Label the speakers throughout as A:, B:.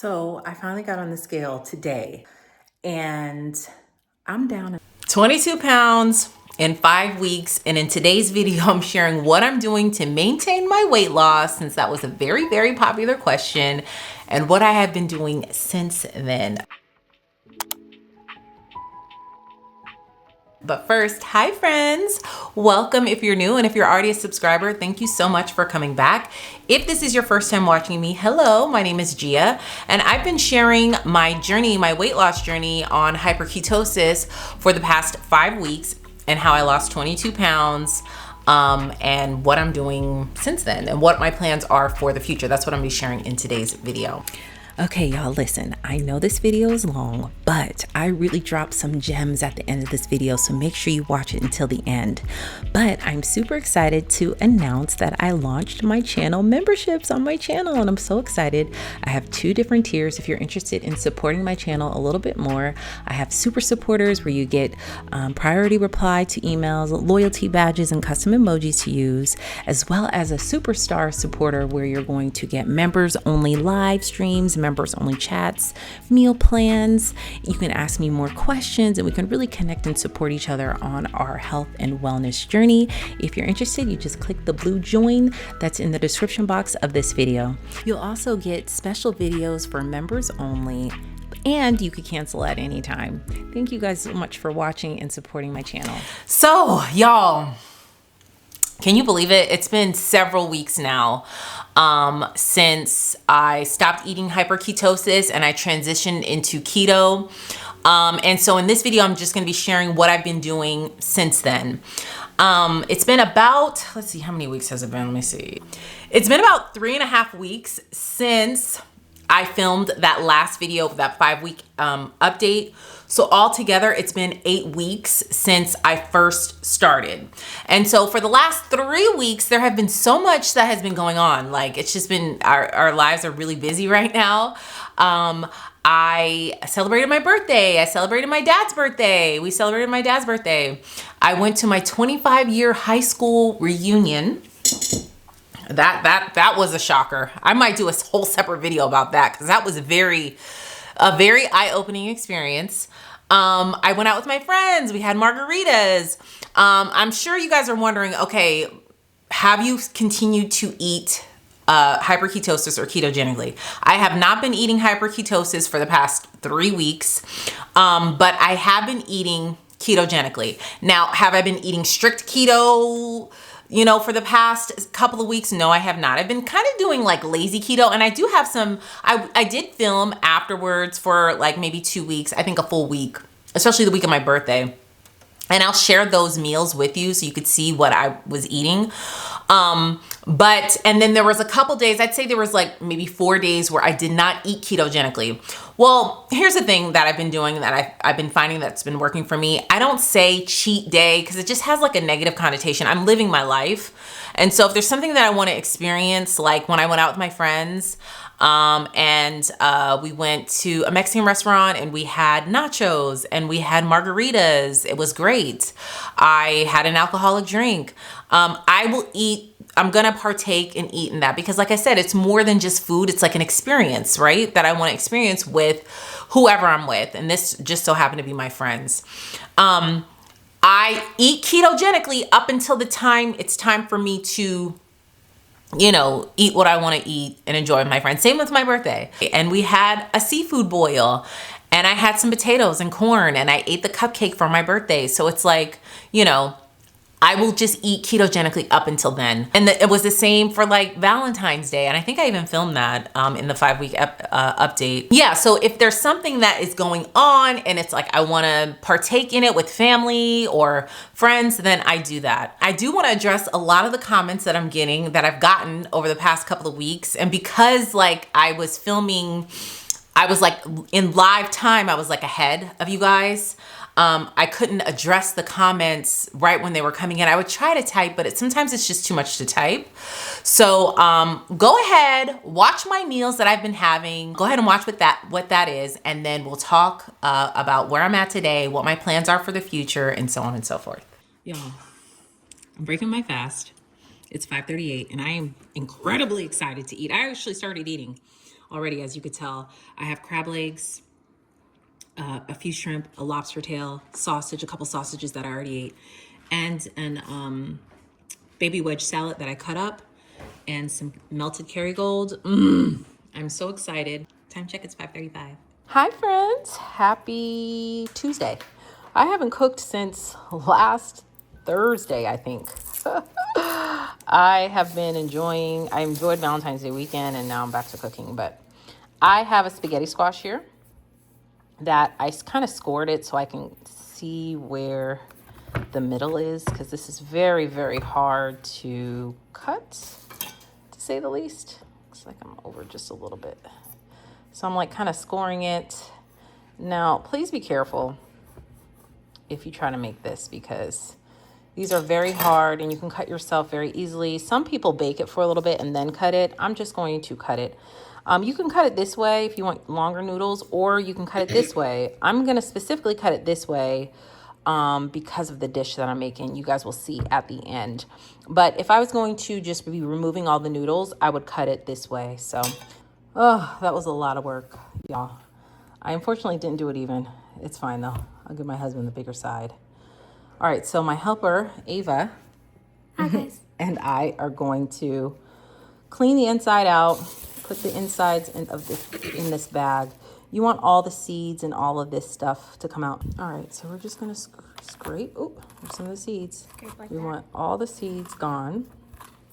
A: So I finally got on the scale today and I'm down 22 pounds in 5 weeks. And in today's video, I'm sharing what I'm doing to maintain my weight loss, since that was a very, very popular question, and what I have been doing since then. But first, hi friends, welcome if you're new, and if you're already a subscriber, thank you so much for coming back. If this is your first time watching me, hello, my name is Gia, and I've been sharing my journey, my weight loss journey on hyperketosis for the past 5 weeks and how I lost 22 pounds and what I'm doing since then and what my plans are for the future. That's what I'm gonna be sharing in today's video. Okay, y'all, listen, I know this video is long, but I really dropped some gems at the end of this video, so make sure you watch it until the end. But I'm super excited to announce that I launched my channel memberships on my channel, and I'm so excited. I have 2 different tiers if you're interested in supporting my channel a little bit more. I have super supporters where you get priority reply to emails, loyalty badges, and custom emojis to use, as well as a superstar supporter where you're going to get members only live streams, members only chats, meal plans. You can ask me more questions and we can really connect and support each other on our health and wellness journey. If you're interested, you just click the blue join that's in the description box of this video. You'll also get special videos for members only, and you could cancel at any time. Thank you guys so much for watching and supporting my channel. So y'all, can you believe it? It's been several weeks now since I stopped eating hyperketosis and I transitioned into keto. And so in this video, I'm just gonna be sharing what I've been doing since then. It's been about, let's see, how many weeks has it been? Let me see. It's been about 3.5 weeks since I filmed that last video, that 5-week update. So altogether, it's been 8 weeks since I first started. And so for the last 3 weeks, there have been so much that has been going on. Like, it's just been, our lives are really busy right now. I celebrated my birthday. I celebrated my dad's birthday. We celebrated my dad's birthday. I went to my 25-year high school reunion. That was a shocker. I might do a whole separate video about that because that was a very eye-opening experience. I went out with my friends. We had margaritas. I'm sure you guys are wondering, okay, have you continued to eat hyperketosis or ketogenically? I have not been eating hyperketosis for the past 3 weeks, but I have been eating ketogenically. Now, have I been eating strict keto, you know, for the past couple of weeks? No, I have not. I've been kind of doing like lazy keto, and I do have some, I did film afterwards for like maybe 2 weeks, I think a full week, especially the week of my birthday. And I'll share those meals with you so you could see what I was eating. And then there was a couple days, I'd say there was like maybe 4 days where I did not eat ketogenically. Well, here's the thing that I've been doing that I've been finding that's been working for me. I don't say cheat day because it just has like a negative connotation. I'm living my life. And so if there's something that I want to experience, like when I went out with my friends, we went to a Mexican restaurant and we had nachos and we had margaritas. It was great. I had an alcoholic drink. I'm gonna partake and eat in that because like I said, it's more than just food. It's like an experience, right? That I want to experience with whoever I'm with. And this just so happened to be my friends. I eat ketogenically up until the time it's time for me to, you know, eat what I want to eat and enjoy with my friends. Same with my birthday. And we had a seafood boil and I had some potatoes and corn and I ate the cupcake for my birthday. So it's like, you know, I will just eat ketogenically up until then. And it was the same for like Valentine's Day. And I think I even filmed that in the 5-week update. Yeah, so if there's something that is going on and it's like I wanna partake in it with family or friends, then I do that. I do wanna address a lot of the comments that I'm getting, that I've gotten over the past couple of weeks. And because like I was filming, I was like in live time, I was like ahead of you guys. I couldn't address the comments right when they were coming in. I would try to type, but sometimes it's just too much to type. So go ahead, watch my meals that I've been having. Go ahead and watch what that is, and then we'll talk about where I'm at today, what my plans are for the future, and so on and so forth. Y'all, I'm breaking my fast. It's 5:38, and I am incredibly excited to eat. I actually started eating already, as you could tell. I have crab legs, a few shrimp, a lobster tail, sausage, a couple sausages that I already ate, and an baby wedge salad that I cut up, and some melted Kerrygold. I'm so excited. Time check, it's 5:35. Hi friends, happy Tuesday. I haven't cooked since last Thursday, I think. I enjoyed Valentine's Day weekend and now I'm back to cooking, but I have a spaghetti squash here that I kind of scored it so I can see where the middle is, because this is very, very hard to cut, to say the least. Looks like I'm over just a little bit. So I'm like kind of scoring it. Now, please be careful if you try to make this, because these are very hard and you can cut yourself very easily. Some people bake it for a little bit and then cut it. I'm just going to cut it. You can cut it this way if you want longer noodles, or you can cut it this way. I'm going to specifically cut it this way because of the dish that I'm making. You guys will see at the end. But if I was going to just be removing all the noodles, I would cut it this way. So, oh, that was a lot of work, y'all. I unfortunately didn't do it even. It's fine though. I'll give my husband the bigger side. All right, so my helper, Ava, and I are going to clean the inside out, put the insides in this bag. You want all the seeds and all of this stuff to come out. All right, so we're just gonna scrape. Oh, there's some of the seeds. We want all the seeds gone.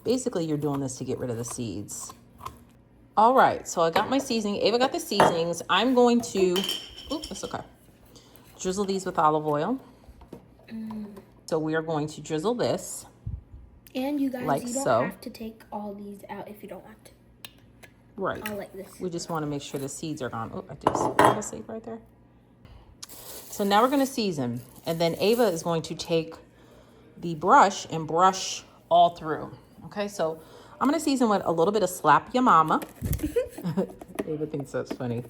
A: Basically, you're doing this to get rid of the seeds. All right, so I got my seasoning. Ava got the seasonings. I'm going to, that's okay. Drizzle these with olive oil. So we are going to drizzle this. And you guys, like you don't have to take all these out if you don't want to. Right. All like this. We just want to make sure the seeds are gone. Oh, I did see a little seed right there. So now we're going to season. And then Ava is going to take the brush and brush all through. Okay, so I'm going to season with a little bit of Slap Ya Mama. Ava thinks that's funny.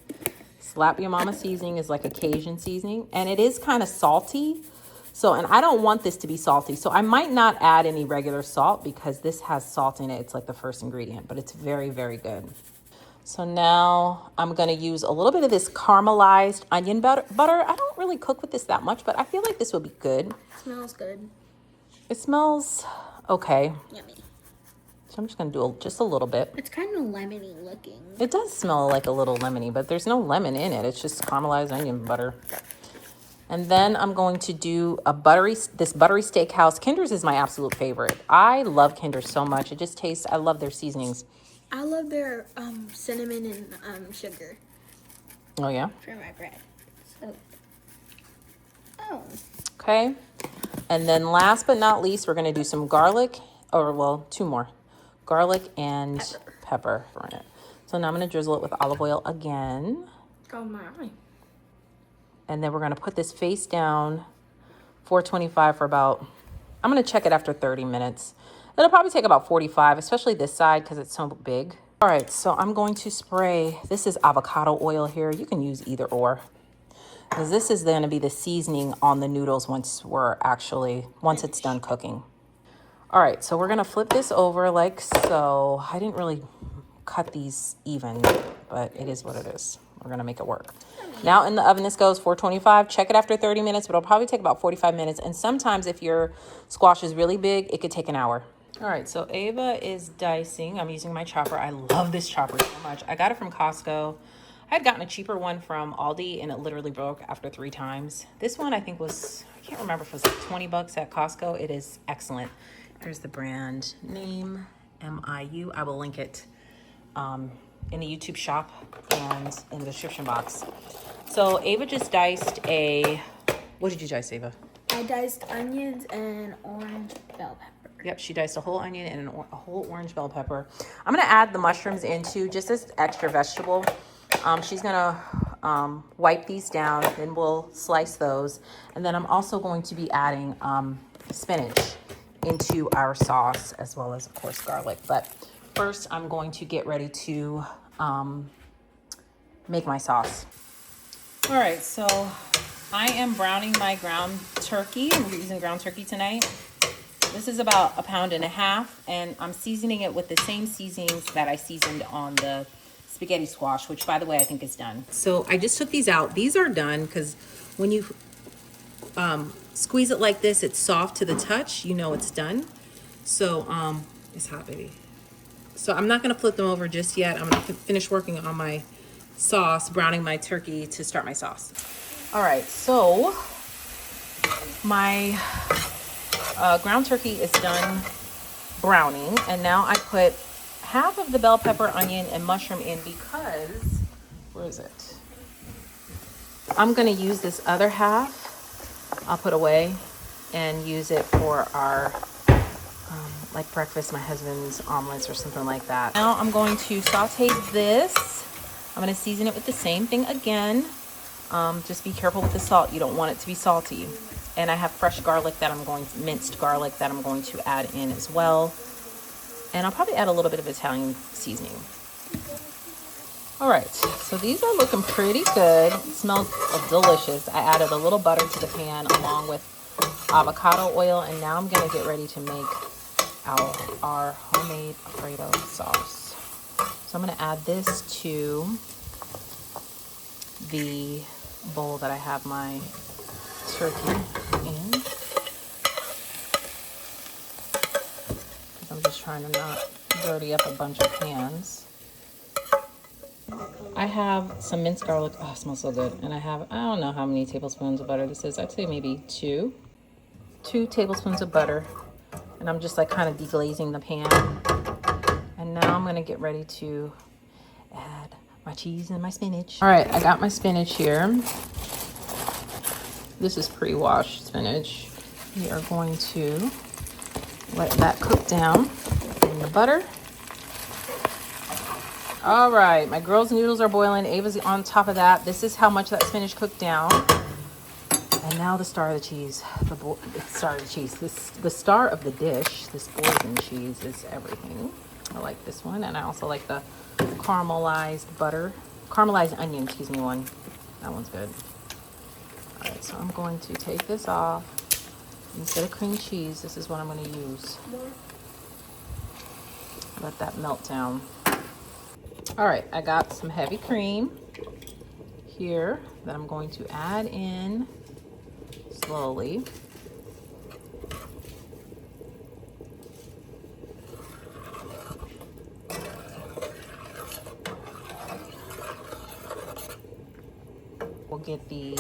A: Slap Ya Mama seasoning is like a Cajun seasoning. And it is kind of salty. So, and I don't want this to be salty. So I might not add any regular salt because this has salt in it. It's like the first ingredient, but it's very, very good. So now I'm going to use a little bit of this caramelized onion butter. I don't really cook with this that much, but I feel like this will be good. It smells good. It smells okay. Yummy. So I'm just going to do just a little bit. It's kind of lemony looking. It does smell like a little lemony, but there's no lemon in it. It's just caramelized onion butter. And then I'm going to do this buttery steakhouse. Kinder's is my absolute favorite. I love Kinder so much. It just tastes, I love their seasonings. I love their cinnamon and sugar. Oh, yeah? For my bread. So, okay. And then last but not least, we're going to do some garlic, or well, two more. Garlic and pepper for it. So now I'm going to drizzle it with olive oil again. Oh, my. And then we're going to put this face down, 425 for about, I'm going to check it after 30 minutes. It'll probably take about 45, especially this side because it's so big. All right, so I'm going to spray, this is avocado oil here. You can use either or, because this is going to be the seasoning on the noodles once it's done cooking. All right, so we're going to flip this over like so. I didn't really cut these even, but it is what it is. We're going to make it work. Now in the oven, this goes 425. Check it after 30 minutes, but it'll probably take about 45 minutes. And sometimes if your squash is really big, it could take an hour. All right, so Ava is dicing. I'm using my chopper. I love this chopper so much. I got it from Costco. I had gotten a cheaper one from Aldi, and it literally broke after 3 times. This one I think was, I can't remember if it was like 20 bucks at Costco. It is excellent. Here's the brand name, MIU. I will link it in the YouTube shop and in the description box. So Ava just diced what did you dice, Ava? I diced onions and orange bell pepper. Yep, she diced a whole onion and a whole orange bell pepper. I'm gonna add the mushrooms into just as extra vegetable. She's gonna wipe these down, then we'll slice those. And then I'm also going to be adding spinach into our sauce, as well as of course garlic. But first I'm going to get ready to make my sauce. All right, so I am browning my ground turkey. We're using ground turkey tonight. This is about 1.5 pounds, and I'm seasoning it with the same seasonings that I seasoned on the
B: spaghetti squash, which by the way, I think is done.
A: So I just took these out. These are done because when you squeeze it like this, it's soft to the touch. You know it's done. So it's hot, baby. So I'm not gonna flip them over just yet. I'm gonna finish working on my sauce, browning my turkey to start my sauce.
B: All right, so my ground turkey is done browning, and now I put half of the bell pepper, onion, and mushroom in because, where is it? I'm gonna use this other half, I'll put away and use it for our like breakfast, my husband's omelets or something like that. Now I'm going to saute this. I'm gonna season it with the same thing again. Just be careful with the salt. You don't want it to be salty. And I have fresh garlic that minced garlic that I'm going to add in as well. And I'll probably add a little bit of Italian seasoning. All right, so these are looking pretty good. It smells delicious. I added a little butter to the pan along with avocado oil, and now I'm gonna get ready to make our homemade Alfredo sauce. So I'm gonna add this to the bowl that I have my turkey in. I'm just trying to not dirty up a bunch of pans. I have some minced garlic. Oh, it smells so good. And I don't know how many tablespoons of butter this is. I'd say maybe two tablespoons of butter. And I'm just like kind of deglazing the pan. And now I'm gonna get ready to add my cheese and my spinach. All right, I got my spinach here. This is pre-washed spinach. We are going to let that cook down in the butter. All right, my girls' noodles are boiling. Ava's on top of that. This is how much that spinach cooked down. And now the star of the cheese. The star of the dish, this Boursin cheese, is everything. I like this one, and I also like the caramelized onion, one. That one's good. All right, so I'm going to take this off. Instead of cream cheese, this is what I'm going to use. Let that melt down. All right, I got some heavy cream here that I'm going to add in slowly. We'll get the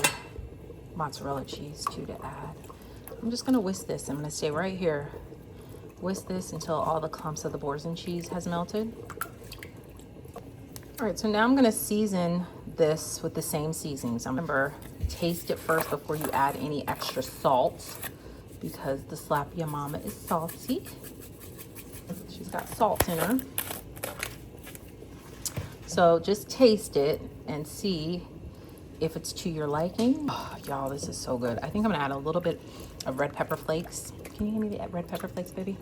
B: mozzarella cheese too to add. I'm just gonna whisk this. I'm gonna stay right here. Whisk this until all the clumps of the Boursin cheese has melted. All right, so now I'm gonna season this with the same seasonings. Remember, taste it first before you add any extra salt because the Slapia Mama is salty. She's got salt in her. So just taste it and see if it's to your liking. Oh, y'all, this is so good. I think I'm gonna add a little bit of red pepper flakes. Can you hand me the red pepper flakes, baby?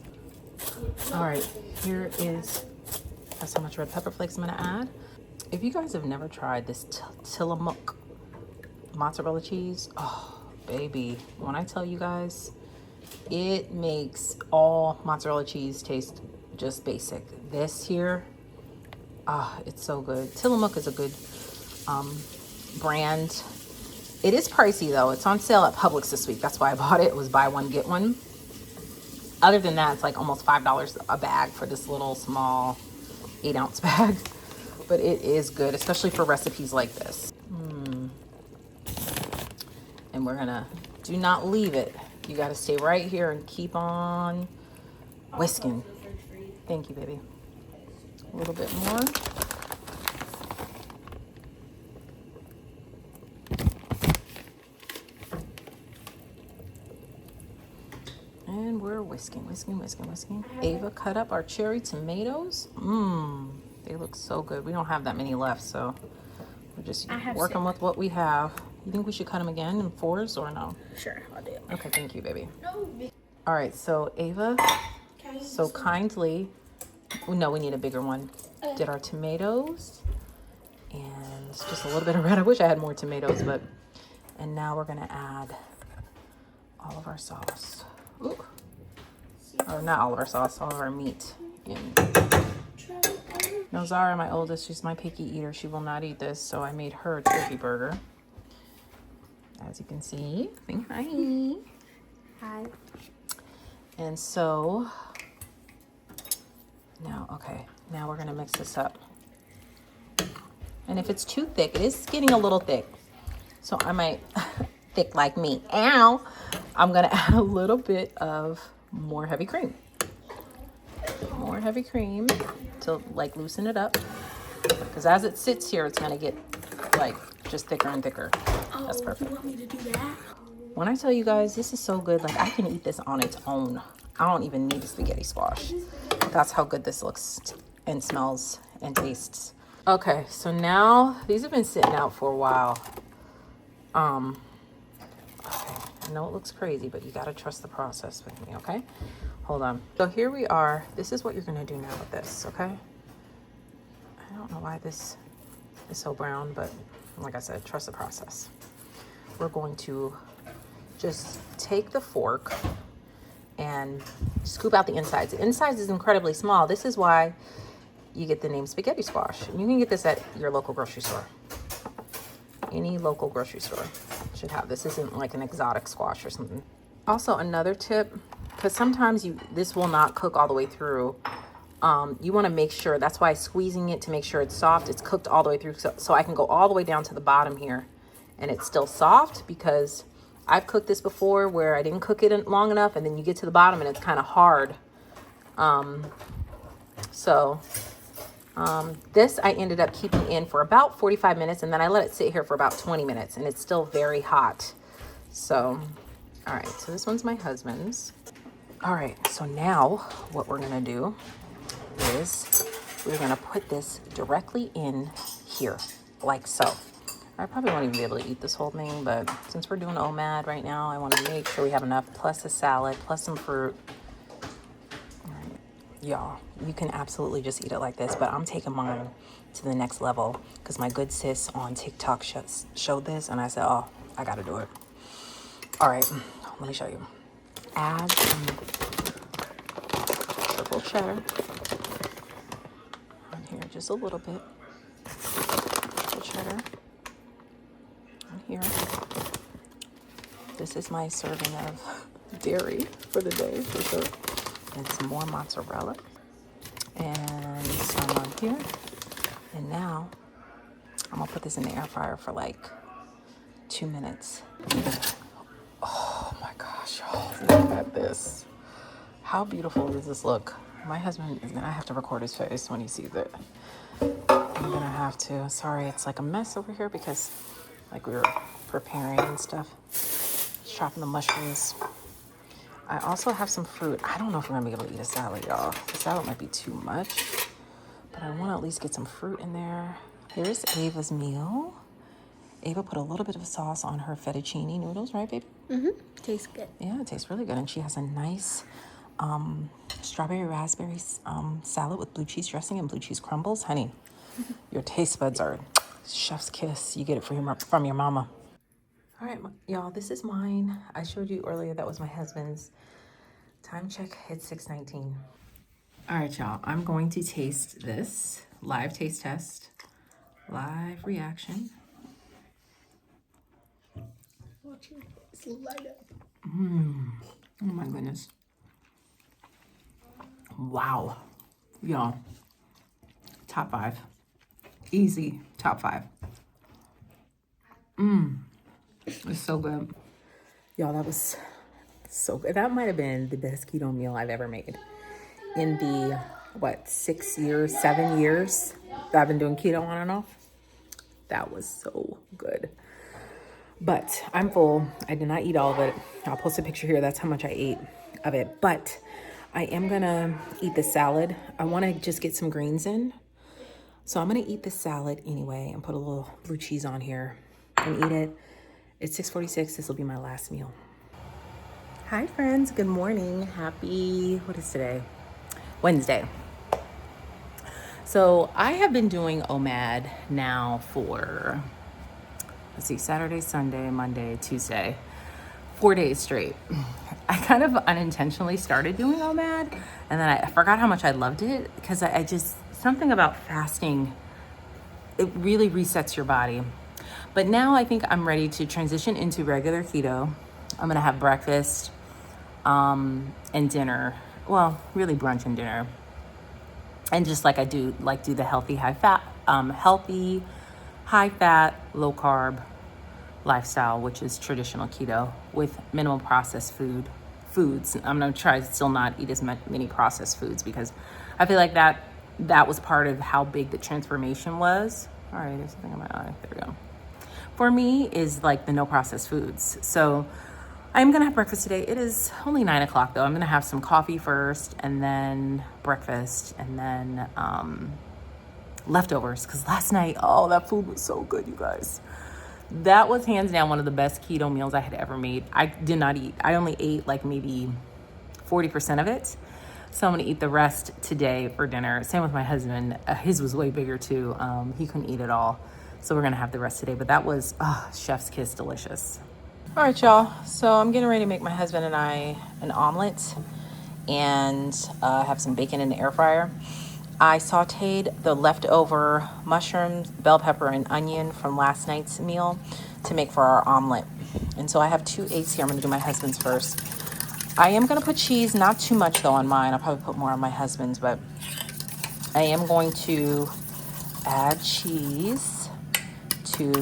B: All right, that's how much red pepper flakes I'm gonna add. If you guys have never tried this Tillamook mozzarella cheese, oh, baby, when I tell you guys, it makes all mozzarella cheese taste just basic. This here, it's so good. Tillamook is a good brand. It is pricey though. It's on sale at Publix this week. That's why I bought it. It was buy one, get one. Other than that, it's like almost $5 a bag for this little small 8-ounce bag. But it is good, especially for recipes like this. And we're gonna, do not leave it. You gotta stay right here and keep on whisking. Thank you, baby. A little bit more. And we're whisking. Ava cut up our cherry tomatoes. They look so good. We don't have that many left, so we're just working with what we have. You think we should cut them again in 4s or no?
C: Sure, I'll do it.
A: Okay, thank you, baby. All right, so Ava so kindly, no, we need a bigger one, did our tomatoes. And it's just a little bit of red. I wish I had more tomatoes, and now we're gonna add all of our sauce. Ooh. Or not all of our sauce, all of our meat in.
B: Now Zara, my oldest, she's my picky eater. She will not eat this, so I made her a turkey burger. As you can see, say hi.
C: Hi.
B: And so now, okay, now we're gonna mix this up. And if it's too thick, it is getting a little thick. So I might, thick like me, ow, I'm gonna add a little bit of more heavy cream. More heavy cream to like loosen it up. Because as it sits here, it's gonna get like just thicker and thicker. That's perfect.
C: You want me to do that?
B: When I tell you guys, this is so good, like I can eat this on its own. I don't even need the spaghetti squash. That's how good this looks and smells and tastes. Okay, so now these have been sitting out for a while. Okay, I know it looks crazy, but you gotta trust the process with me, okay? Hold on. So here we are. This is what you're gonna do now with this, okay? I don't know why this is so brown, but like I said, trust the process. We're going to just take the fork and scoop out the insides. The insides is incredibly small. This is why you get the name spaghetti squash. You can get this at your local grocery store. Any local grocery store should have. This isn't like an exotic squash or something. Also, another tip, because sometimes this will not cook all the way through. You want to make sure, that's why squeezing it to make sure it's soft, it's cooked all the way through. So I can go all the way down to the bottom here and it's still soft, because I've cooked this before where I didn't cook it long enough and then you get to the bottom and it's kind of hard. This I ended up keeping in for about 45 minutes and then I let it sit here for about 20 minutes and it's still very hot. So, all right, so this one's my husband's. All right, so now what we're gonna do is we're gonna put this directly in here, like so. I probably won't even be able to eat this whole thing, but since we're doing OMAD right now, I wanna make sure we have enough, plus a salad, plus some fruit. All right, y'all, you can absolutely just eat it like this, but I'm taking mine to the next level because my good sis on TikTok showed this and I said, oh, I gotta do it. All right, let me show you. Add some triple cheddar on here, just a little bit. Triple cheddar on here. This is my serving of dairy for the day, for sure. And some more mozzarella. And some on here. And now, I'm gonna put this in the air fryer for like 2 minutes. Oh my gosh, y'all, look at this. How beautiful does this look? My husband is gonna have to record his face when he sees it. I'm gonna have to. Sorry, it's like a mess over here because like we were preparing and stuff. Chopping the mushrooms. I also have some fruit. I don't know if we're gonna be able to eat a salad, y'all. The salad might be too much, but I wanna at least get some fruit in there. Here's Ava's meal. Ava put a little bit of sauce on her fettuccine noodles, right, baby?
C: Mm-hmm. Tastes good.
B: Yeah, it tastes really good. And she has a nice strawberry raspberry salad with blue cheese dressing and blue cheese crumbles. Honey, your taste buds are chef's kiss. You get it from your mama. All right, y'all, this is mine. I showed you earlier that was my husband's. Time check, it's 6:19. All right, y'all, I'm going to taste this. Live taste test. Live reaction.
C: Watch it. It's light up.
B: Oh my goodness. Wow. Y'all. Top 5. Easy top 5. It's so good. Y'all, that was so good. That might have been the best keto meal I've ever made. In the, 7 years that I've been doing keto on and off. That was so good. But I'm full. I did not eat all of it. I'll post a picture here. That's how much I ate of it. But I am gonna eat the salad. I wanna just get some greens in. So I'm gonna eat the salad anyway and put a little blue cheese on here and eat it. It's 6:46. This will be my last meal. Hi friends, good morning. Happy, what is today? Wednesday. So I have been doing OMAD now for, Saturday, Sunday, Monday, Tuesday, 4 days straight. I kind of unintentionally started doing OMAD and then I forgot how much I loved it because I just
A: something about fasting, it really resets your body. But now I think I'm ready to transition into regular keto. I'm gonna have breakfast and dinner. Well, really brunch and dinner. And just like I do, do the healthy, high fat, low carb lifestyle, which is traditional keto with minimal processed foods. I'm gonna try to still not eat as many processed foods because I feel like that was part of how big the transformation was. All right, there's something in my eye. There we go. For me is like the no processed foods. So I'm gonna have breakfast today. It is only 9 o'clock though. I'm gonna have some coffee first and then breakfast and then leftovers. Cause last night, oh, that food was so good, you guys. That was hands down one of the best keto meals I had ever made. I did not eat. I only ate like maybe 40% of it. So I'm gonna eat the rest today for dinner. Same with my husband. His was way bigger too. He couldn't eat it all. So we're gonna have the rest today. But that was chef's kiss delicious.
B: All right, y'all. So I'm getting ready to make my husband and I an omelet and have some bacon in the air fryer. I sauteed the leftover mushrooms, bell pepper, and onion from last night's meal to make for our omelet. And so I have 2 eggs here. I'm going to do my husband's first. I am going to put cheese, not too much though on mine. I'll probably put more on my husband's, but I am going to add cheese to,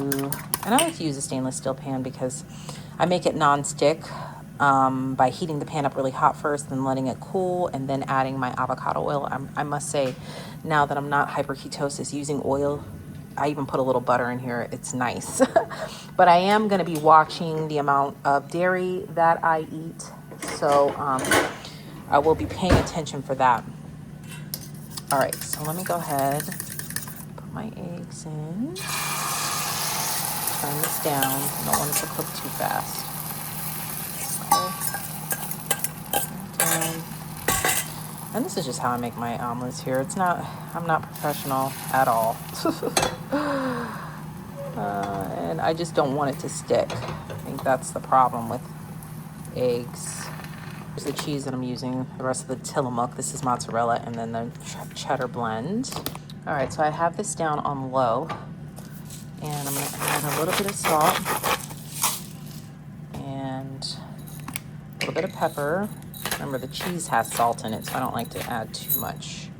B: and I like to use a stainless steel pan because I make it non-stick by heating the pan up really hot first, then letting it cool, and then adding my avocado oil. I must say, now that I'm not hyper-ketosis, using oil, I even put a little butter in here. It's nice. But I am going to be watching the amount of dairy that I eat. So I will be paying attention for that. All right, so let me go ahead, put my eggs in. Turn this down. I don't want it to cook too fast. Okay. And this is just how I make my omelets here. I'm not professional at all. And I just don't want it to stick. I think that's the problem with eggs. Here's the cheese that I'm using, the rest of the Tillamook. This is mozzarella, and then the cheddar blend. All right, so I have this down on low. And I'm gonna add a little bit of salt and a little bit of pepper. Remember, the cheese has salt in it, so I don't like to add too much.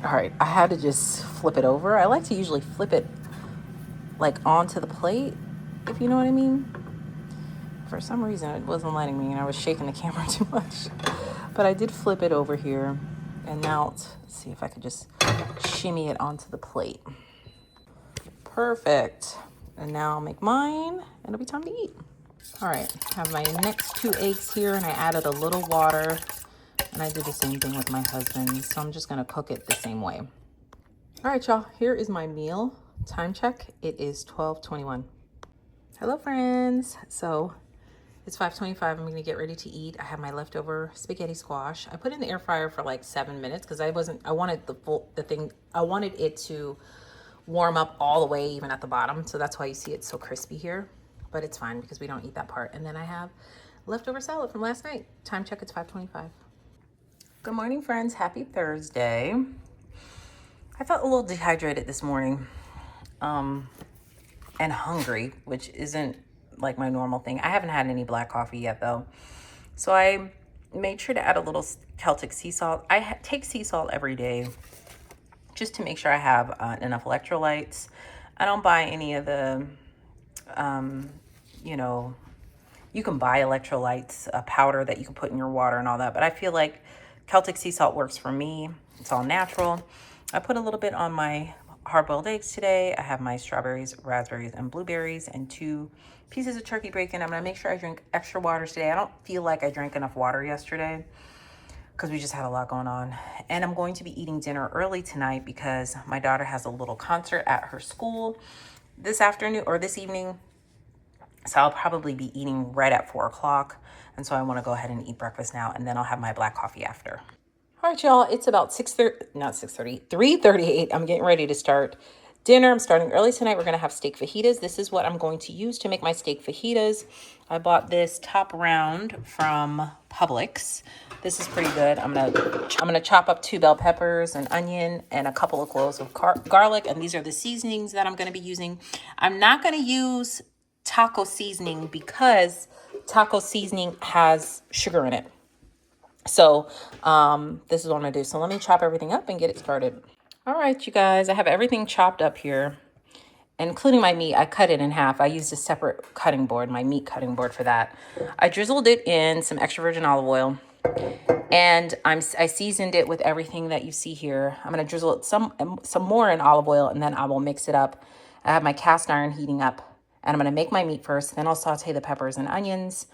B: All right, I had to just flip it over. I like to usually flip it like onto the plate, if you know what I mean. For some reason, it wasn't letting me, and I was shaking the camera too much. But I did flip it over here. And now, let's see if I could just shimmy it onto the plate. Perfect. And now I'll make mine, and it'll be time to eat. All right, I have my next 2 eggs here, and I added a little water, and I did the same thing with my husband, so I'm just gonna cook it the same way. All right, y'all, here is my meal. Time check, it is 12:21. Hello, friends. So it's 5:25, I'm gonna get ready to eat. I have my leftover spaghetti squash. I put it in the air fryer for like 7 minutes because I wanted I wanted it to warm up all the way, even at the bottom. So that's why you see it so crispy here, but it's fine because we don't eat that part. And then I have leftover salad from last night. Time check, it's 5:25. Good morning, friends. Happy Thursday. I felt a little dehydrated this morning and hungry, which isn't like my normal thing. I haven't had any black coffee yet though. So I made sure to add a little Celtic sea salt. I take sea salt every day just to make sure I have enough electrolytes. I don't buy any of the, you can buy electrolytes, a powder that you can put in your water and all that. But I feel like Celtic sea salt works for me. It's all natural. I put a little bit on my hard-boiled eggs today. I have my strawberries, raspberries, and blueberries, and 2 pieces of turkey bacon. I'm gonna make sure I drink extra water today. I don't feel like I drank enough water yesterday because we just had a lot going on. And I'm going to be eating dinner early tonight because my daughter has a little concert at her school this afternoon or this evening. So I'll probably be eating right at 4 o'clock. And so I want to go ahead and eat breakfast now, and then I'll have my black coffee after. All right, y'all, it's about 3:38. I'm getting ready to start dinner. I'm starting early tonight. We're going to have steak fajitas. This is what I'm going to use to make my steak fajitas. I bought this top round from Publix. This is pretty good. I'm gonna chop up 2 bell peppers, an onion, and a couple of cloves of garlic. And these are the seasonings that I'm going to be using. I'm not going to use taco seasoning because taco seasoning has sugar in it. So this is what I'm gonna do. So let me chop everything up and get it started. All right, you guys, I have everything chopped up here, including my meat. I cut it in half. I used a separate cutting board, my meat cutting board for that. I drizzled it in some extra virgin olive oil, and I seasoned it with everything that you see here. I'm gonna drizzle it some more in olive oil, and then I will mix it up. I have my cast iron heating up, and I'm gonna make my meat first, then I'll saute the peppers and onions,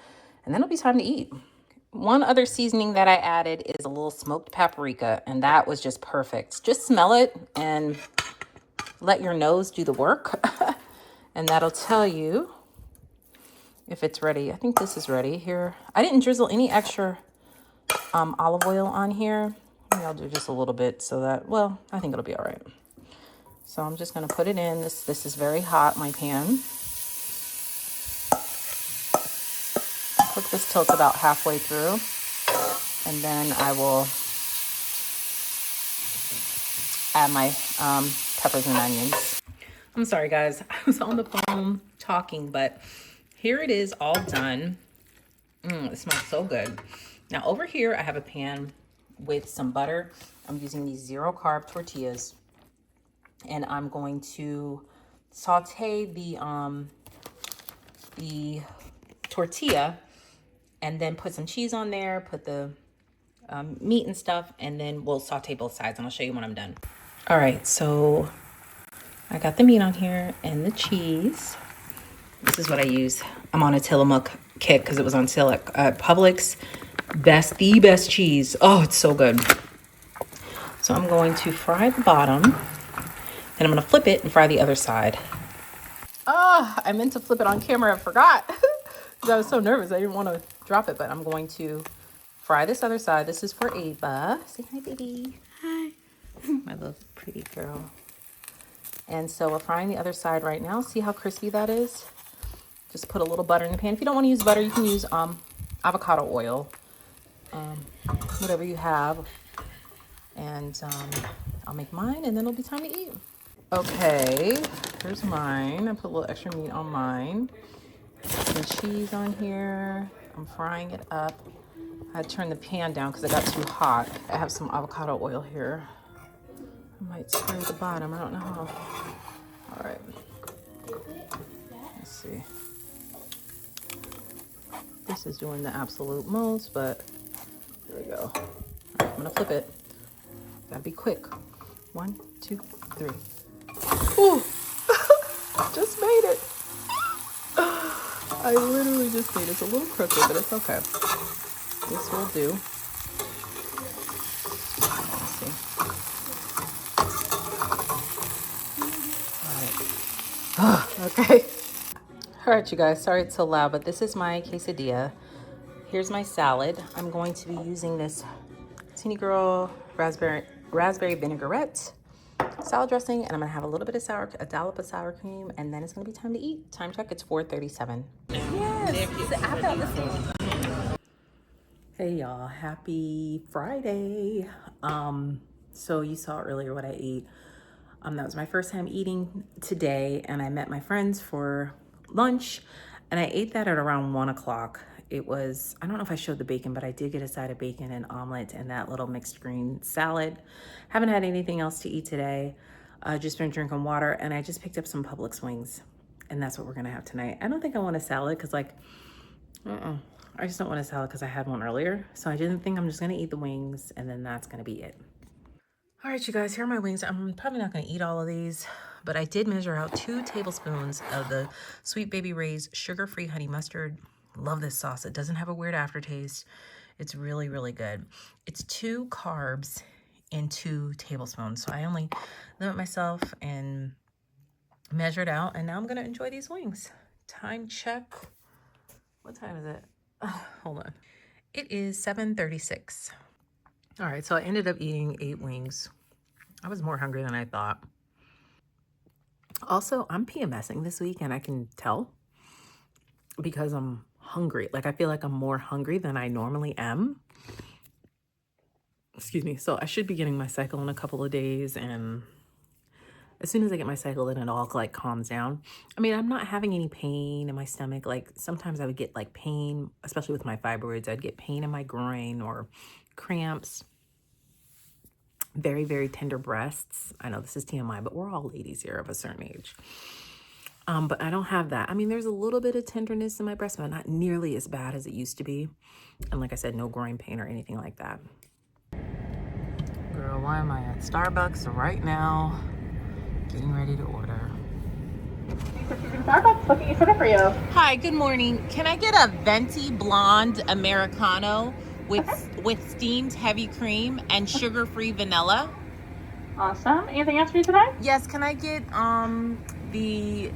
B: and then it'll be time to eat. One other seasoning that I added is a little smoked paprika, and that was just perfect. Just smell it and let your nose do the work, and that'll tell you if it's ready. I think this is ready here. I didn't drizzle any extra olive oil on here. Maybe I'll do just a little bit so that, well, I think it'll be all right. So I'm just gonna put it in. This is very hot, my pan. Cook this till it's about halfway through, and then I will add my peppers and onions. I'm sorry, guys. I was on the phone talking, but here it is all done. It smells so good. Now over here, I have a pan with some butter. I'm using these 0-carb tortillas, and I'm going to saute the tortilla, and then put some cheese on there, put the meat and stuff, and then we'll saute both sides, and I'll show you when I'm done. All right, so I got the meat on here and the cheese. This is what I use. I'm on a Tillamook kick because it was on sale at Publix. The best cheese. Oh, it's so good. So I'm going to fry the bottom, then I'm gonna flip it and fry the other side. I meant to flip it on camera, I forgot. Because I was so nervous, I didn't want to drop it, but I'm going to fry this other side. This is for Ava. Say hi, baby.
C: Hi.
B: My little pretty girl. And so we're frying the other side right now. See how crispy that is? Just put a little butter in the pan. If you don't want to use butter, you can use avocado oil, whatever you have. And I'll make mine, and then it'll be time to eat. Okay, here's mine. I put a little extra meat on mine. Some cheese on here. I'm frying it up. I turned the pan down because it got too hot. I have some avocado oil here. I might spray the bottom. I don't know how. All right. Let's see. This is doing the absolute most, but here we go. All right, I'm gonna flip it. Gotta be quick. 1, 2, 3. Ooh! Just made it. I literally just made it. It's a little crooked, but it's okay. This will do. Let's see. All right. Okay. All right, you guys. Sorry it's so loud, but this is my quesadilla. Here's my salad. I'm going to be using this Teeny Girl raspberry vinaigrette salad dressing, and I'm gonna have a little bit of a dollop of sour cream, and then it's gonna be time to eat. Time check, it's 4:37. Yes, I felt the same. Hey y'all, happy Friday. So you saw earlier what I ate. That was my first time eating today, and I met my friends for lunch, and I ate that at around 1 o'clock. It was, I don't know if I showed the bacon, but I did get a side of bacon and omelet and that little mixed green salad. Haven't had anything else to eat today. Just been drinking water, and I just picked up some Publix wings, and that's what we're gonna have tonight. I don't think I want a salad because I just don't want a salad because I had one earlier. So I didn't think. I'm just gonna eat the wings, and then that's gonna be it. All right, you guys, here are my wings. I'm probably not gonna eat all of these, but I did measure out 2 tablespoons of the Sweet Baby Ray's sugar-free honey mustard. Love this sauce. It doesn't have a weird aftertaste. It's really, really good. It's 2 carbs in 2 tablespoons. So I only limit myself and measure it out, and now I'm gonna enjoy these wings. Time check. What time is it? Hold on. It is 7:36. All right, so I ended up eating 8 wings. I was more hungry than I thought.
A: Also, I'm PMSing this week and I can tell because I'm hungry. Like I feel like I'm more hungry than I normally am. Excuse me. So I should be getting my cycle in a couple of days, and as soon as I get my cycle, then it all like calms down. I mean, I'm not having any pain in my stomach. Like sometimes I would get like pain, especially with my fibroids. I'd get pain in my groin or cramps. Very, very tender breasts. I know this is TMI, but we're all ladies here of a certain age. But I don't have that. I mean, there's a little bit of tenderness in my breast, but not nearly as bad as it used to be. And like I said, no groin pain or anything like that. Girl, why am I at Starbucks right now? Getting ready to order.
D: Starbucks, what can you order for you?
A: Hi, good morning. Can I get a venti blonde Americano with steamed heavy cream and sugar-free vanilla?
D: Awesome. Anything else for you today?
A: Yes, can I get the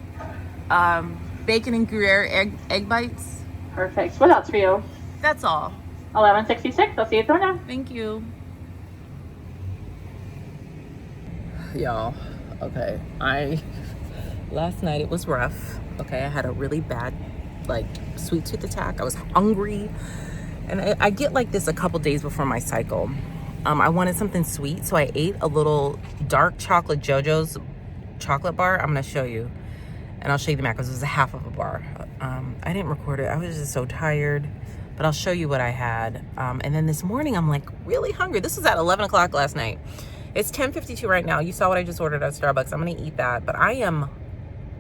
A: bacon and Gruyere egg bites?
D: Perfect. What else for you?
A: That's all.
D: 1166. I'll see you through now.
A: Thank you. Y'all, okay, last night it was rough. Okay, I had a really bad like sweet tooth attack. I was hungry, and I get like this a couple days before my cycle. I wanted something sweet, so I ate a little dark chocolate JoJo's chocolate bar. I'm gonna show you, and I'll show you the macros. It was a half of a bar. I didn't record it. I was just so tired, but I'll show you what I had. And then this morning I'm like really hungry. This was at 11 o'clock last night. It's 10:52 right now. You saw what I just ordered at Starbucks. I'm gonna eat that, but I am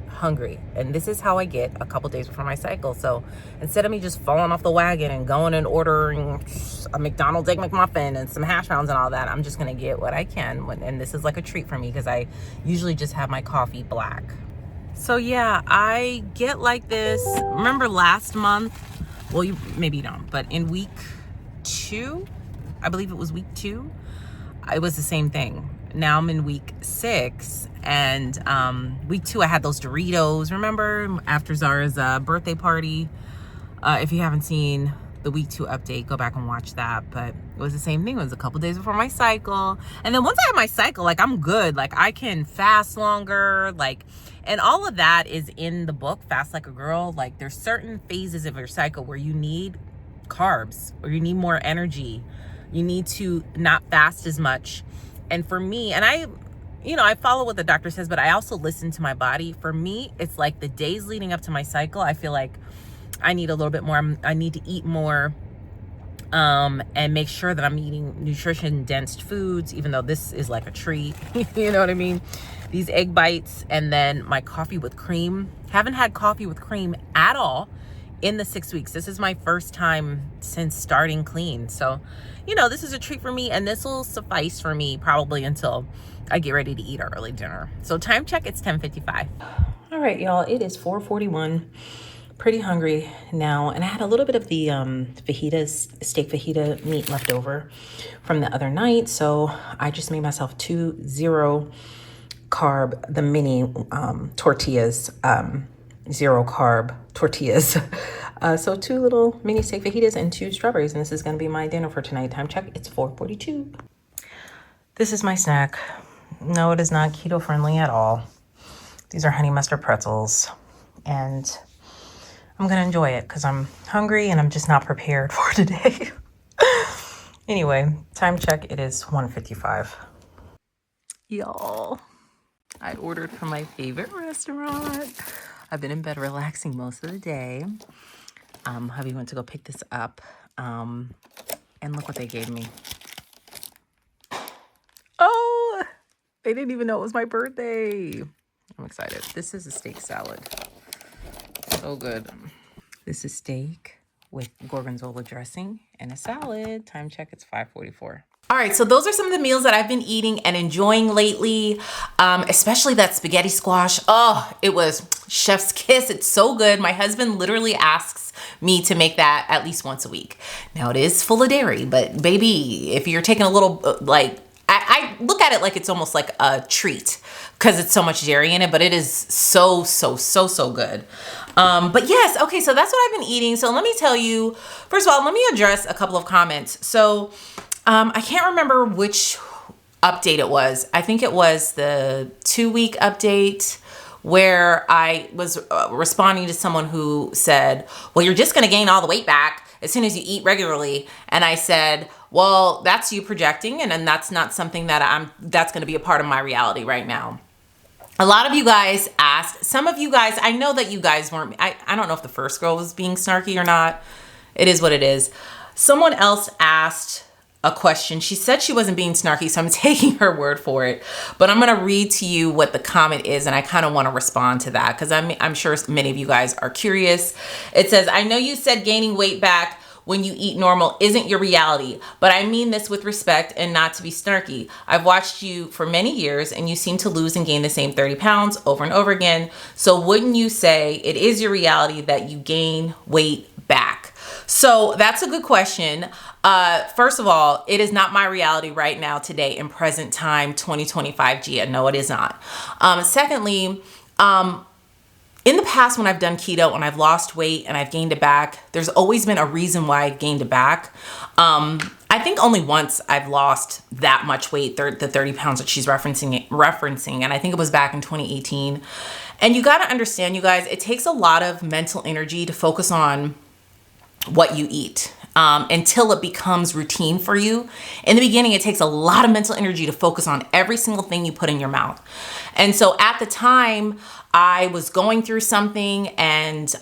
A: hungry, and this is how I get a couple days before my cycle. So instead of me just falling off the wagon and going and ordering a McDonald's Egg McMuffin and some hash browns and all that, I'm just gonna get what I can. And this is like a treat for me because I usually just have my coffee black. So yeah, I get like this. Remember last month? Well, maybe you don't, but in week 2, I believe it was week 2, it was the same thing. Now I'm in week 6, and week 2 I had those Doritos. Remember after Zara's birthday party? If you haven't seen the week 2 update, go back and watch that. But it was the same thing. It was a couple days before my cycle, and then once I have my cycle, like I'm good. Like I can fast longer. Like, and all of that is in the book, Fast Like a Girl. Like there's certain phases of your cycle where you need carbs or you need more energy. You need to not fast as much. And for me, and I follow what the doctor says, but I also listen to my body. For me, it's like the days leading up to my cycle, I feel like I need a little bit more. I need to eat more and make sure that I'm eating nutrition-dense foods, even though this is like a treat. You know what I mean? These egg bites, and then my coffee with cream. Haven't had coffee with cream at all in the 6 weeks. This is my first time since starting clean. So, this is a treat for me, and this will suffice for me probably until I get ready to eat our early dinner. So time check, it's 10:55. All right, y'all, it is 4:41. Pretty hungry now, and I had a little bit of the steak fajita meat left over from the other night. So I just made myself 2 0 carb, the mini tortillas, 0 carb tortillas. So 2 little mini steak fajitas and 2 strawberries. And this is going to be my dinner for tonight. Time check. It's 4:42. This is my snack. No, it is not keto friendly at all. These are honey mustard pretzels. And I'm going to enjoy it because I'm hungry and I'm just not prepared for today. Anyway, time check. It is 1:55. Y'all, I ordered from my favorite restaurant. I've been in bed relaxing most of the day. Hubby went to go pick this up. And look what they gave me. Oh, they didn't even know it was my birthday. I'm excited. This is a steak salad. So good. This is steak with gorgonzola dressing and a salad. Time check, it's 5:44. All right, so those are some of the meals that I've been eating and enjoying lately, especially that spaghetti squash. Oh, it was chef's kiss. It's so good. My husband literally asks me to make that at least once a week. Now, it is full of dairy, but baby, if you're taking a little, I look at it like it's almost like a treat because it's so much dairy in it, but it is so good. But yes, okay, so that's what I've been eating. So let me tell you, first of all, let me address a couple of comments. So I can't remember which update it was. I think it was the 2-week update where I was responding to someone who said, well, you're just going to gain all the weight back as soon as you eat regularly. And I said, well, that's you projecting, and that's not something that's going to be a part of my reality right now. A lot of you guys asked, some of you guys, I know that you guys weren't, I don't know if the first girl was being snarky or not. It is what it is. Someone else asked a question. She said she wasn't being snarky, so I'm taking her word for it. But I'm going to read to you what the comment is, and I kind of want to respond to that because I'm sure many of you guys are curious. It says, I know you said gaining weight back when you eat normal isn't your reality, but I mean this with respect and not to be snarky. I've watched you for many years and you seem to lose and gain the same 30 pounds over and over again. So wouldn't you say it is your reality that you gain weight back? So that's a good question. First of all, it is not my reality right now, today, in present time, 2025 Gia. No, it is not. Secondly, in the past, when I've done keto and I've lost weight and I've gained it back, there's always been a reason why I gained it back. I think only once I've lost that much weight, the 30 pounds that she's referencing, and I think it was back in 2018. And you got to understand, you guys, it takes a lot of mental energy to focus on what you eat until it becomes routine for you. In the beginning, it takes a lot of mental energy to focus on every single thing you put in your mouth. And so at the time, I was going through something, and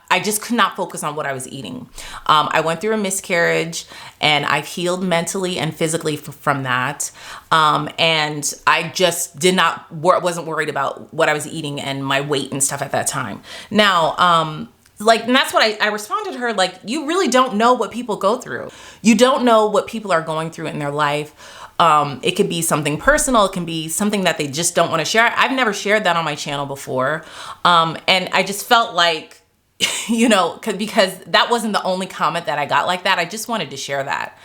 A: I just could not focus on what I was eating. I went through a miscarriage, and I healed mentally and physically from that. And I just wasn't worried about what I was eating and my weight and stuff at that time. Now, and that's what I responded to her, like, you really don't know what people go through. You don't know what people are going through in their life. It could be something personal. It can be something that they just don't want to share. I've never shared that on my channel before. And I just felt like, because that wasn't the only comment that I got like that. I just wanted to share that.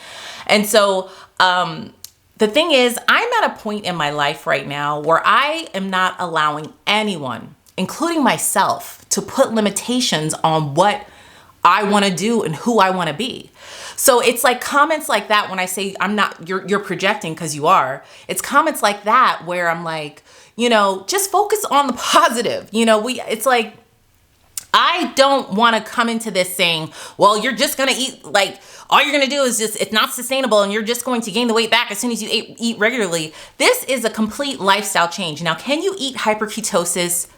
A: And so, the thing is, I'm at a point in my life right now where I am not allowing anyone, including myself, to put limitations on what I want to do and who I want to be. So it's like comments like that when I say you're projecting, because you are. It's comments like that where I'm like, just focus on the positive. It's like, I don't want to come into this saying, well, you're just going to eat, like, all you're going to do is it's not sustainable and you're just going to gain the weight back as soon as you eat regularly. This is a complete lifestyle change. Now, can you eat hyperketosis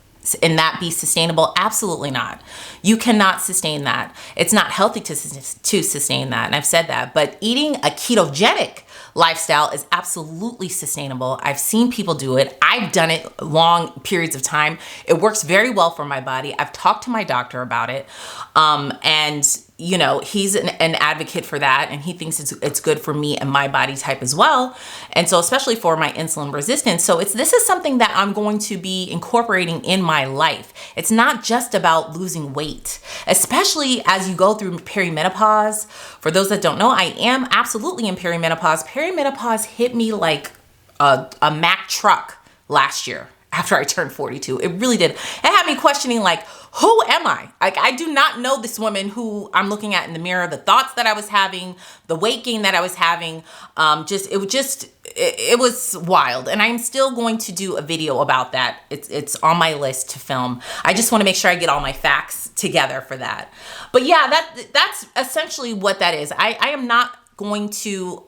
A: and that be sustainable? Absolutely not. You cannot sustain that. It's not healthy to sustain that. And I've said that, but eating a ketogenic lifestyle is absolutely sustainable. I've seen people do it. I've done it long periods of time. It works very well for my body. I've talked to my doctor about it. And he's an advocate for that, and he thinks it's good for me and my body type as well. And so especially for my insulin resistance. So this is something that I'm going to be incorporating in my life. It's not just about losing weight, especially as you go through perimenopause. For those that don't know, I am absolutely in perimenopause. Perimenopause hit me like a Mack truck last year after I turned 42. It really did. It had me questioning, like, who am I? Like, I do not know this woman who I'm looking at in the mirror, the thoughts that I was having, the weight gain that I was having. It was wild. And I'm still going to do a video about that. It's on my list to film. I just want to make sure I get all my facts together for that. But yeah, that's essentially what that is. I am not going to,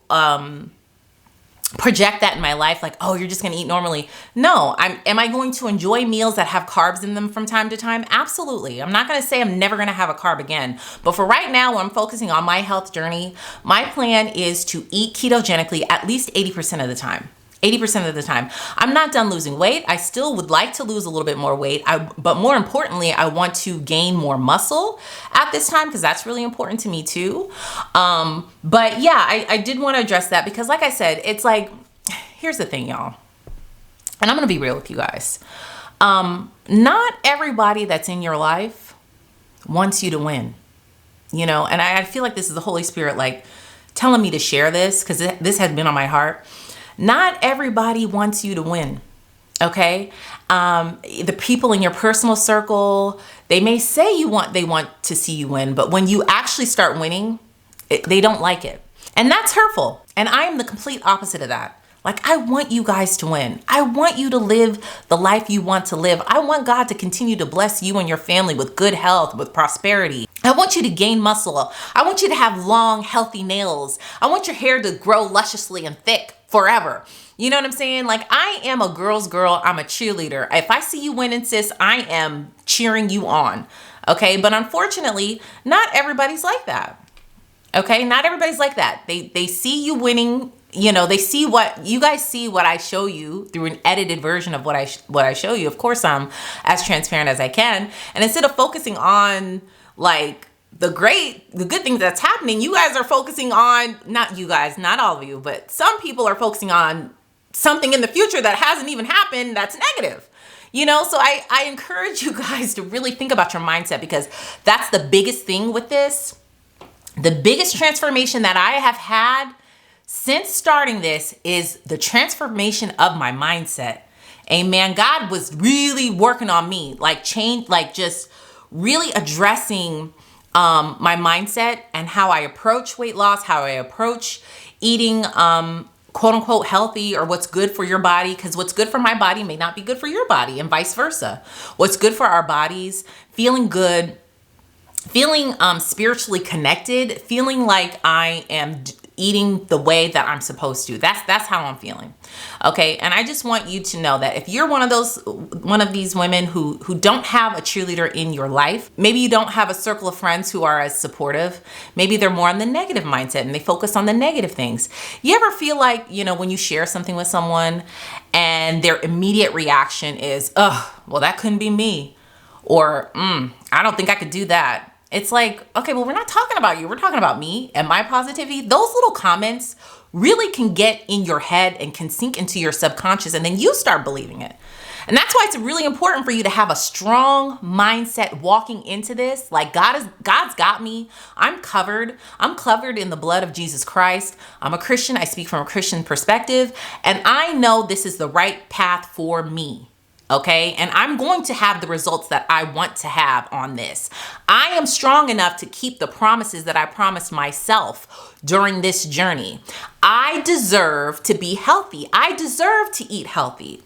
A: project that in my life, like, oh, you're just going to eat normally. No, am I going to enjoy meals that have carbs in them from time to time? Absolutely. I'm not going to say I'm never going to have a carb again. But for right now, when I'm focusing on my health journey, my plan is to eat ketogenically at least 80% of the time. 80% of the time. I'm not done losing weight. I still would like to lose a little bit more weight. But more importantly, I want to gain more muscle at this time, because that's really important to me too. But yeah, I did want to address that because, like I said, it's like, here's the thing, y'all. And I'm going to be real with you guys. Not everybody that's in your life wants you to win, and I feel like this is the Holy Spirit, like, telling me to share this, because this has been on my heart. Not everybody wants you to win, okay? The people in your personal circle, they may say they want to see you win, but when you actually start winning, they don't like it. And that's hurtful. And I am the complete opposite of that. Like, I want you guys to win. I want you to live the life you want to live. I want God to continue to bless you and your family with good health, with prosperity. I want you to gain muscle. I want you to have long, healthy nails. I want your hair to grow lusciously and thick forever. You know what I'm saying? Like, I am a girl's girl. I'm a cheerleader. If I see you winning, sis, I am cheering you on. Okay. But unfortunately, not everybody's like that. Okay. Not everybody's like that. They see you winning. You know, they see what you guys see, what I show you through an edited version of what I show you. Of course, I'm as transparent as I can. And instead of focusing on like the good things that's happening, you guys are focusing on, not you guys, not all of you, but some people are focusing on something in the future that hasn't even happened that's negative. You know, so I encourage you guys to really think about your mindset, because that's the biggest thing with this. The biggest transformation that I have had since starting this is the transformation of my mindset. Amen. God was really working on me, like just really addressing my mindset and how I approach weight loss, how I approach eating quote unquote healthy, or what's good for your body, because what's good for my body may not be good for your body, and vice versa. What's good for our bodies, feeling good, feeling spiritually connected, feeling like I am eating the way that I'm supposed to. That's how I'm feeling. Okay. And I just want you to know that if you're one of these women who don't have a cheerleader in your life, maybe you don't have a circle of friends who are as supportive. Maybe they're more on the negative mindset and they focus on the negative things. You ever feel like, you know, when you share something with someone and their immediate reaction is, oh, well, that couldn't be me. Or, I don't think I could do that. It's like, okay, well, we're not talking about you. We're talking about me and my positivity. Those little comments really can get in your head and can sink into your subconscious, and then you start believing it. And that's why it's really important for you to have a strong mindset walking into this. Like, God's got me. I'm covered. I'm covered in the blood of Jesus Christ. I'm a Christian. I speak from a Christian perspective, and I know this is the right path for me. Okay. And I'm going to have the results that I want to have on this. I am strong enough to keep the promises that I promised myself during this journey. I deserve to be healthy. I deserve to eat healthy.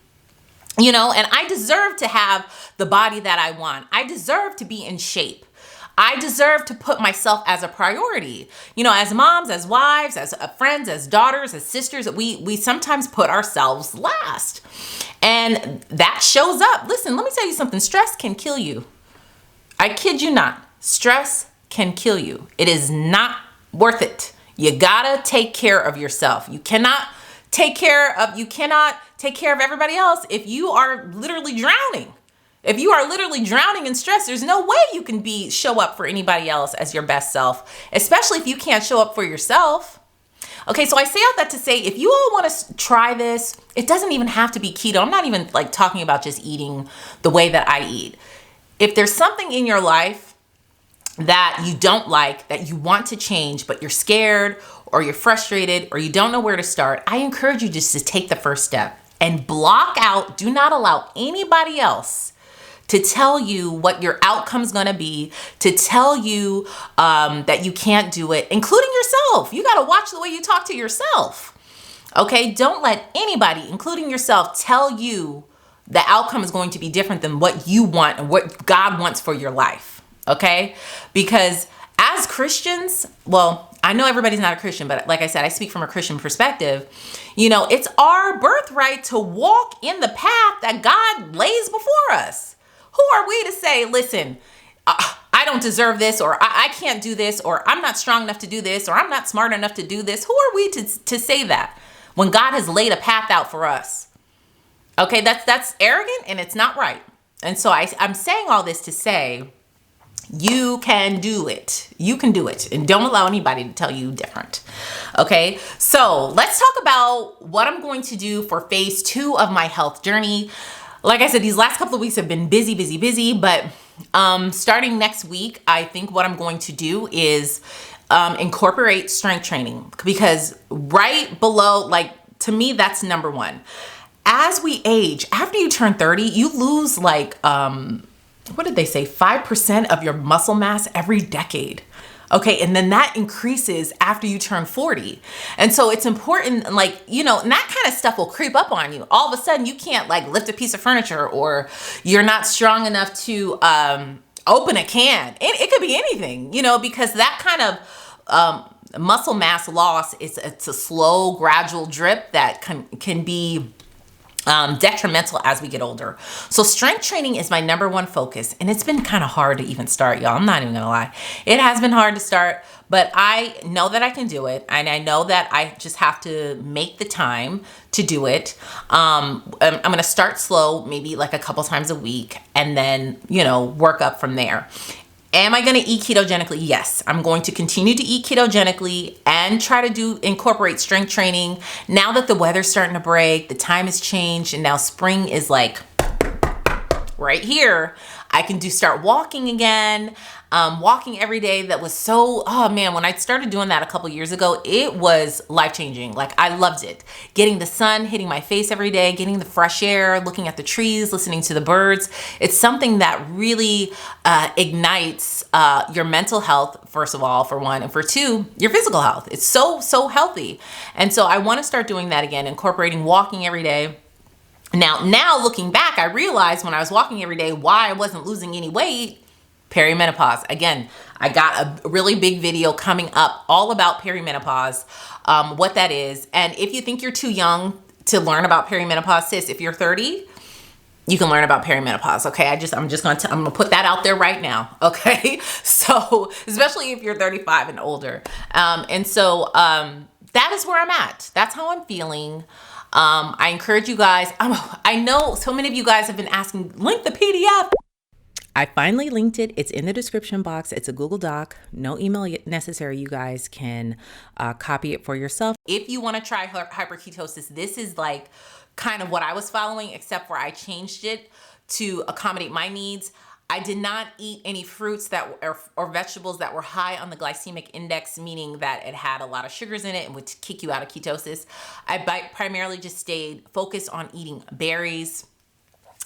A: You know, and I deserve to have the body that I want. I deserve to be in shape. I deserve to put myself as a priority. You know, as moms, as wives, as friends, as daughters, as sisters, we sometimes put ourselves last. And that shows up. Listen, let me tell you something. Stress can kill you. I kid you not. Stress can kill you. It is not worth it. You gotta take care of yourself. You cannot take care of everybody else if you are literally drowning. If you are literally drowning in stress, there's no way you can show up for anybody else as your best self, especially if you can't show up for yourself. Okay, so I say all that to say, if you all want to try this, it doesn't even have to be keto. I'm not even like talking about just eating the way that I eat. If there's something in your life that you don't like, that you want to change, but you're scared or you're frustrated or you don't know where to start, I encourage you just to take the first step and block out. Do not allow anybody else to tell you what your outcome's gonna be, to tell you that you can't do it, including yourself. You gotta watch the way you talk to yourself. Okay, don't let anybody, including yourself, tell you the outcome is going to be different than what you want and what God wants for your life. Okay, because as Christians, well, I know everybody's not a Christian, but like I said, I speak from a Christian perspective. You know, it's our birthright to walk in the path that God lays before us. Who are we to say, listen, I don't deserve this, or I can't do this, or I'm not strong enough to do this, or I'm not smart enough to do this? Who are we to say that when God has laid a path out for us? Okay, that's arrogant and it's not right. And so I'm saying all this to say, you can do it. You can do it. And don't allow anybody to tell you different. Okay, so let's talk about what I'm going to do for phase 2 of my health journey. Like I said, these last couple of weeks have been busy, but starting next week, I think what I'm going to do is incorporate strength training, because right below, like, to me, that's number one. As we age, after you turn 30, you lose like, what did they say? 5% of your muscle mass every decade. Okay, and then that increases after you turn 40. And so it's important, like, you know, and that kind of stuff will creep up on you. All of a sudden, you can't like lift a piece of furniture, or you're not strong enough to open a can. It could be anything, you know, because that kind of muscle mass loss, it's a slow, gradual drip that can be detrimental as we get older. So strength training is my number one focus, and it's been kind of hard to even start, y'all. I'm not even gonna lie. It has been hard to start, but I know that I can do it, and I know that I just have to make the time to do it. I'm gonna start slow, maybe like a couple times a week, and then, you know, work up from there. Am I going to eat ketogenically? Yes, I'm going to continue to eat ketogenically and try to incorporate strength training. Now that the weather's starting to break, the time has changed, and now spring is like right here, I can start walking again. Walking every day, that was so, oh man, when I started doing that a couple years ago, it was life-changing. Like, I loved it. Getting the sun hitting my face every day, getting the fresh air, looking at the trees, listening to the birds. It's something that really ignites your mental health, first of all, for one, and for two, your physical health. It's so healthy. And so I want to start doing that again, incorporating walking every day. Now looking back, I realized when I was walking every day why I wasn't losing any weight. Perimenopause. Again, I got a really big video coming up all about perimenopause, what that is. And if you think you're too young to learn about perimenopause, sis, if you're 30, you can learn about perimenopause. Okay. I'm gonna put that out there right now. Okay. So especially if you're 35 and older. That is where I'm at. That's how I'm feeling. I encourage you guys. I know so many of you guys have been asking, link the PDF. I finally linked it. It's in the description box. It's a Google Doc. No email necessary. You guys can copy it for yourself. If you want to try hyperketosis, this is like kind of what I was following, except for I changed it to accommodate my needs. I did not eat any fruits or vegetables that were high on the glycemic index, meaning that it had a lot of sugars in it and would kick you out of ketosis. I primarily just stayed focused on eating berries.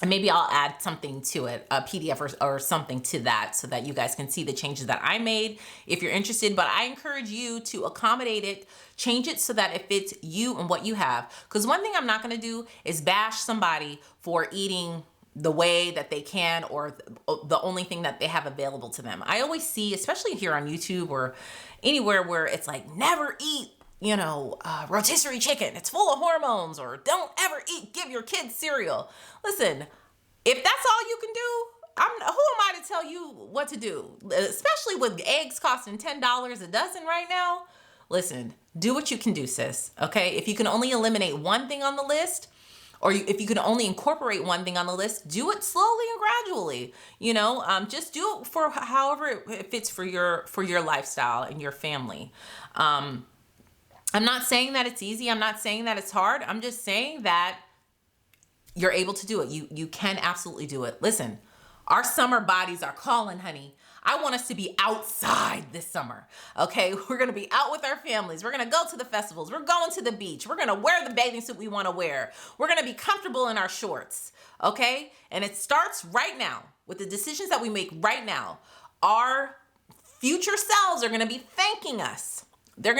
A: And maybe I'll add something to it, a PDF or something to that, so that you guys can see the changes that I made if you're interested. But I encourage you to accommodate it, change it so that it fits you and what you have. Because one thing I'm not going to do is bash somebody for eating the way that they can, or the only thing that they have available to them. I always see, especially here on YouTube or anywhere, where it's like, never eat, you know, rotisserie chicken. It's full of hormones. Or don't ever give your kids cereal. Listen, if that's all you can do, who am I to tell you what to do? Especially with eggs costing $10 a dozen right now. Listen, do what you can do, sis. Okay? If you can only eliminate one thing on the list, or if you can only incorporate one thing on the list, do it slowly and gradually. You know, just do it for however it fits for your lifestyle and your family. I'm not saying that it's easy. I'm not saying that it's hard. I'm just saying that you're able to do it. You can absolutely do it. Listen, our summer bodies are calling, honey. I want us to be outside this summer. Okay, we're gonna be out with our families. We're gonna go to the festivals. We're going to the beach. We're gonna wear the bathing suit we want to wear. We're gonna be comfortable in our shorts. Okay, and it starts right now with the decisions that we make right now. Our future selves are gonna be thanking us.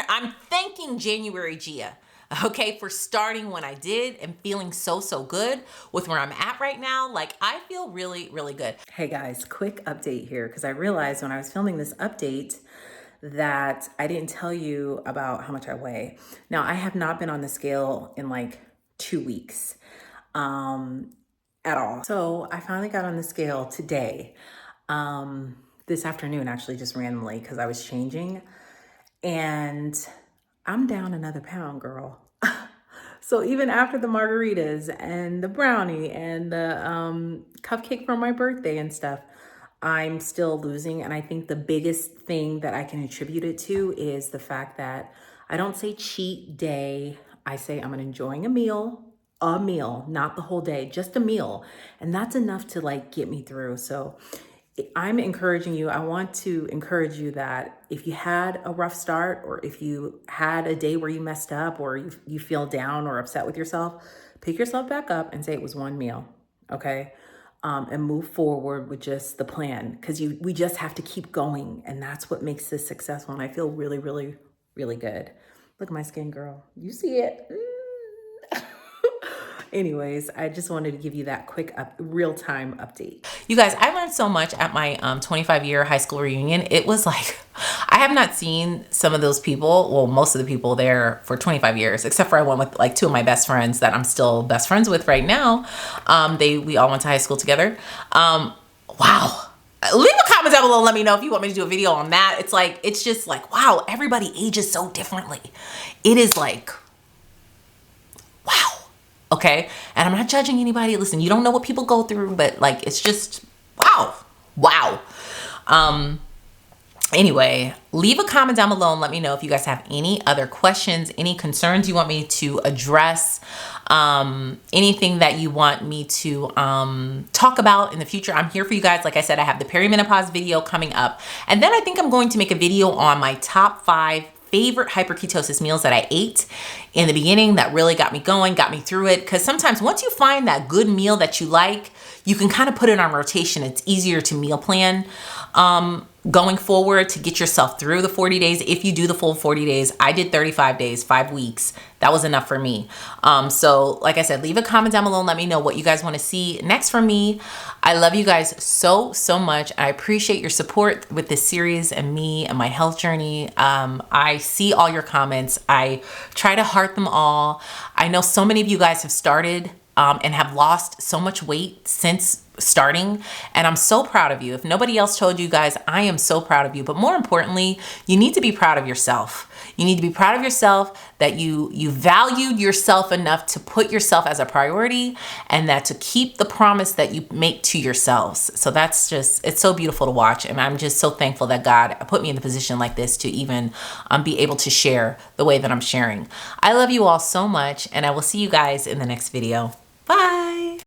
A: I'm thanking January Gia, okay, for starting when I did and feeling so good with where I'm at right now. Like, I feel really good. Hey guys, quick update here, because I realized when I was filming this update that I didn't tell you about how much I weigh. Now, I have not been on the scale in like 2 weeks at all. So I finally got on the scale today, this afternoon, actually, just randomly, because I was changing. And I'm down another pound, girl. So even after the margaritas and the brownie and the cupcake for my birthday and stuff, I'm still losing. And I think the biggest thing that I can attribute it to is the fact that I don't say cheat day. I say I'm enjoying a meal, not the whole day, just a meal. And that's enough to like get me through. So I'm encouraging you. I want to encourage you that if you had a rough start, or if you had a day where you messed up, or you feel down or upset with yourself, pick yourself back up and say it was one meal. Okay. and move forward with just the plan, because we just have to keep going, and that's what makes this successful. And I feel really, really, really good. Look at my skin, girl. You see it. Anyways, I just wanted to give you that quick real-time update. You guys, I learned so much at my 25-year high school reunion. It was like, I have not seen some of those people, well, most of the people there for 25 years, except for I went with like 2 of my best friends that I'm still best friends with right now. We all went to high school together. Wow. Leave a comment down below and let me know if you want me to do a video on that. It's just like, wow, everybody ages so differently. It is like, wow. Okay. And I'm not judging anybody. Listen, you don't know what people go through, but like, it's just, wow. Wow. Anyway, leave a comment down below and let me know if you guys have any other questions, any concerns you want me to address, anything that you want me to talk about in the future. I'm here for you guys. Like I said, I have the perimenopause video coming up. And then I think I'm going to make a video on my top 5 favorite hyperketosis meals that I ate in the beginning that really got me going, got me through it. Because sometimes once you find that good meal that you like, you can kind of put it on rotation. It's easier to meal plan going forward to get yourself through the 40 days. If you do the full 40 days, I did 35 days, 5 weeks. That was enough for me. So like I said, leave a comment down below and let me know what you guys want to see next from me. I love you guys so, so much. I appreciate your support with this series and me and my health journey. I see all your comments. I try to heart them all. I know so many of you guys have started and have lost so much weight since starting, and I'm so proud of you. If nobody else told you guys, I am so proud of you. But more importantly, you need to be proud of yourself. You need to be proud of yourself that you valued yourself enough to put yourself as a priority, and that to keep the promise that you make to yourselves. So that's just, it's so beautiful to watch, and I'm just so thankful that God put me in the position like this to even be able to share the way that I'm sharing. I love you all so much, and I will see you guys in the next video. Bye.